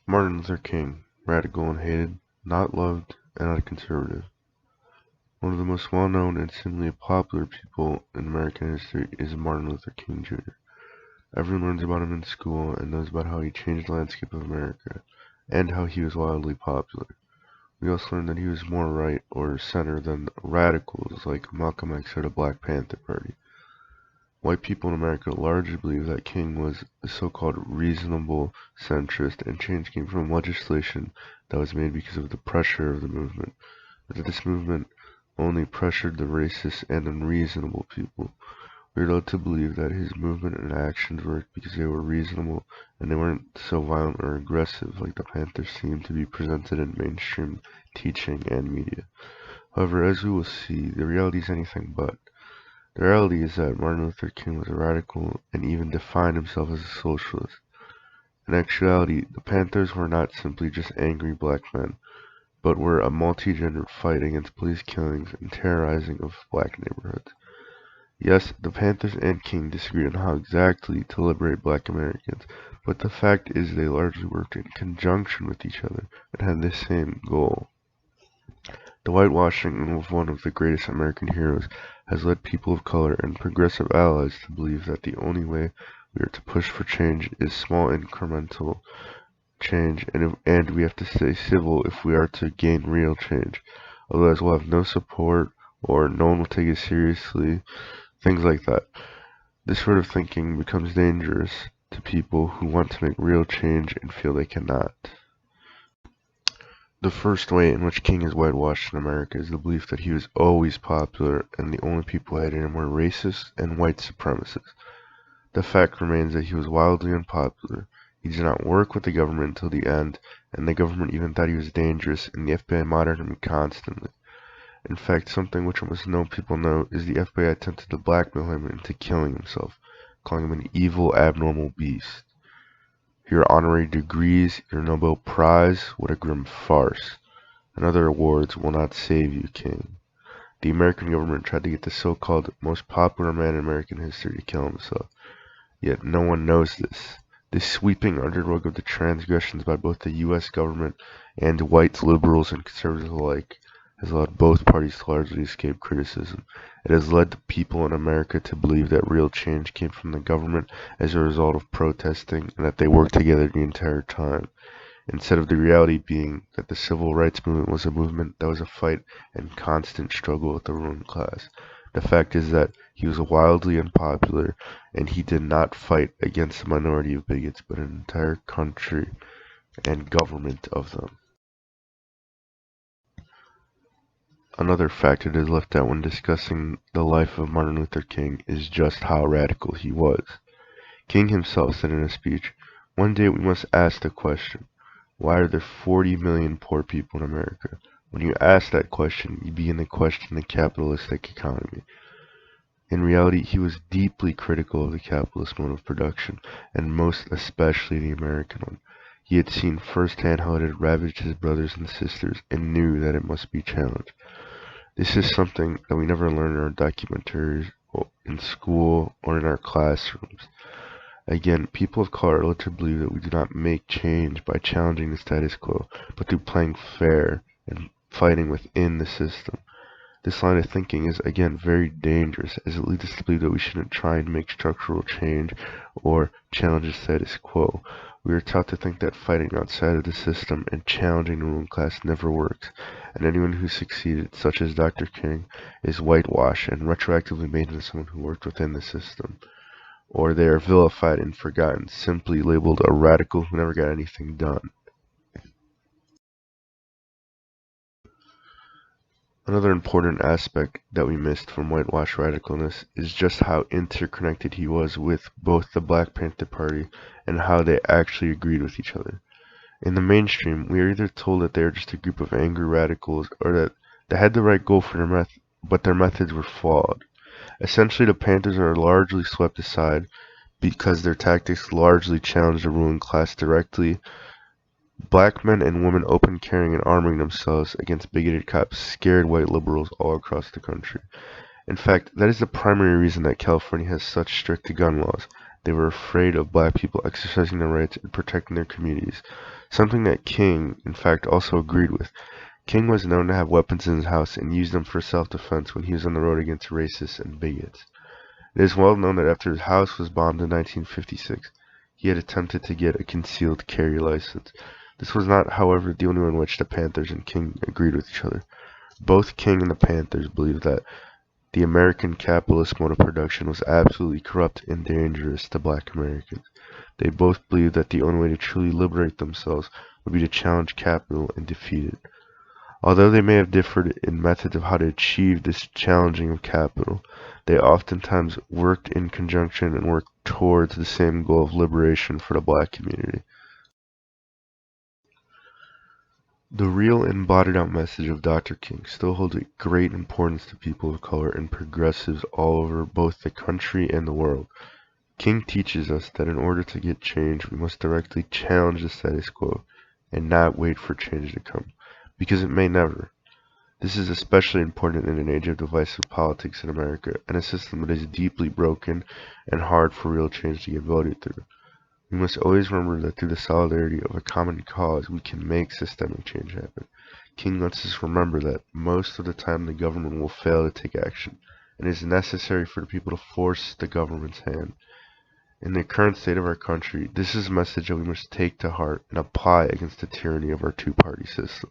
Martin Luther King, radical and hated, not loved and not a conservative. One of the most well-known and seemingly popular people in American history is Martin Luther King Jr. Everyone learns about him in school and knows about how he changed the landscape of America, and how he was wildly popular. We also learn that he was more right or center than radicals like Malcolm X or the Black Panther Party. White people in America largely believe that King was a so-called reasonable centrist, and change came from legislation that was made because of the pressure of the movement, but that this movement only pressured the racist and unreasonable people. We are led to believe that his movement and actions worked because they were reasonable and they weren't so violent or aggressive like the Panthers seem to be presented in mainstream teaching and media. However, as we will see, the reality is anything but. The reality is that Martin Luther King was a radical and even defined himself as a socialist. In actuality, the Panthers were not simply just angry black men, but were a multi-gendered fight against police killings and terrorizing of black neighborhoods. Yes, the Panthers and King disagreed on how exactly to liberate black Americans, but the fact is they largely worked in conjunction with each other and had the same goal. The whitewashing of one of the greatest American heroes has led people of color and progressive allies to believe that the only way we are to push for change is small incremental change, and we have to stay civil if we are to gain real change. Otherwise we'll have no support, or no one will take it seriously, things like that. This sort of thinking becomes dangerous to people who want to make real change and feel they cannot. The first way in which King is whitewashed in America is the belief that he was always popular and the only people who hated him were racists and white supremacists. The fact remains that he was wildly unpopular. He did not work with the government until the end, and the government even thought he was dangerous, and the FBI monitored him constantly. In fact, something which almost no people know is the FBI attempted to blackmail him into killing himself, calling him an evil, abnormal beast. Your honorary degrees, your Nobel Prize, what a grim farce. And other awards will not save you, King. The American government tried to get the so-called most popular man in American history to kill himself. Yet no one knows this. This sweeping underrug of the transgressions by both the U.S. government and white liberals and conservatives alike has allowed both parties to largely escape criticism. It has led people in America to believe that real change came from the government as a result of protesting and that they worked together the entire time, instead of the reality being that the civil rights movement was a movement that was a fight and constant struggle with the ruling class. The fact is that he was wildly unpopular, and he did not fight against a minority of bigots, but an entire country and government of them. Another fact that is left out when discussing the life of Martin Luther King is just how radical he was. King himself said in a speech, "One day we must ask the question, why are there 40 million poor people in America? When you ask that question, you begin to question the capitalistic economy." In reality, he was deeply critical of the capitalist mode of production, and most especially the American one. He had seen firsthand how it had ravaged his brothers and sisters, and knew that it must be challenged. This is something that we never learn in our documentaries, or in school, or in our classrooms. Again, people of color are led to believe that we do not make change by challenging the status quo, but through playing fair and fighting within the system. This line of thinking is again very dangerous, as it leads us to believe that we shouldn't try and make structural change or challenge the status quo. We are taught to think that fighting outside of the system and challenging the ruling class never works, and anyone who succeeded, such as Dr. King, is whitewashed and retroactively made into someone who worked within the system. Or they are vilified and forgotten, simply labeled a radical who never got anything done. Another important aspect that we missed from whitewash radicalness is just how interconnected he was with both the Black Panther Party and how they actually agreed with each other. In the mainstream, we are either told that they are just a group of angry radicals, or that they had the right goal for but their methods were flawed. Essentially, the Panthers are largely swept aside because their tactics largely challenge the ruling class directly. Black men and women open carrying and arming themselves against bigoted cops scared white liberals all across the country. In fact, that is the primary reason that California has such strict gun laws. They were afraid of black people exercising their rights and protecting their communities, something that King, in fact, also agreed with. King was known to have weapons in his house and used them for self-defense when he was on the road against racists and bigots. It is well known that after his house was bombed in 1956, he had attempted to get a concealed carry license. This was not, however, the only one in which the Panthers and King agreed with each other. Both King and the Panthers believed that the American capitalist mode of production was absolutely corrupt and dangerous to black Americans. They both believed that the only way to truly liberate themselves would be to challenge capital and defeat it. Although they may have differed in methods of how to achieve this challenging of capital, they oftentimes worked in conjunction and worked towards the same goal of liberation for the black community. The real and embodied out message of Dr. King still holds a great importance to people of color and progressives all over both the country and the world. King teaches us that in order to get change, we must directly challenge the status quo and not wait for change to come, because it may never. This is especially important in an age of divisive politics in America and a system that is deeply broken and hard for real change to get voted through. We must always remember that through the solidarity of a common cause, we can make systemic change happen. King lets us remember that most of the time the government will fail to take action, and it is necessary for the people to force the government's hand. In the current state of our country, this is a message that we must take to heart and apply against the tyranny of our two-party system.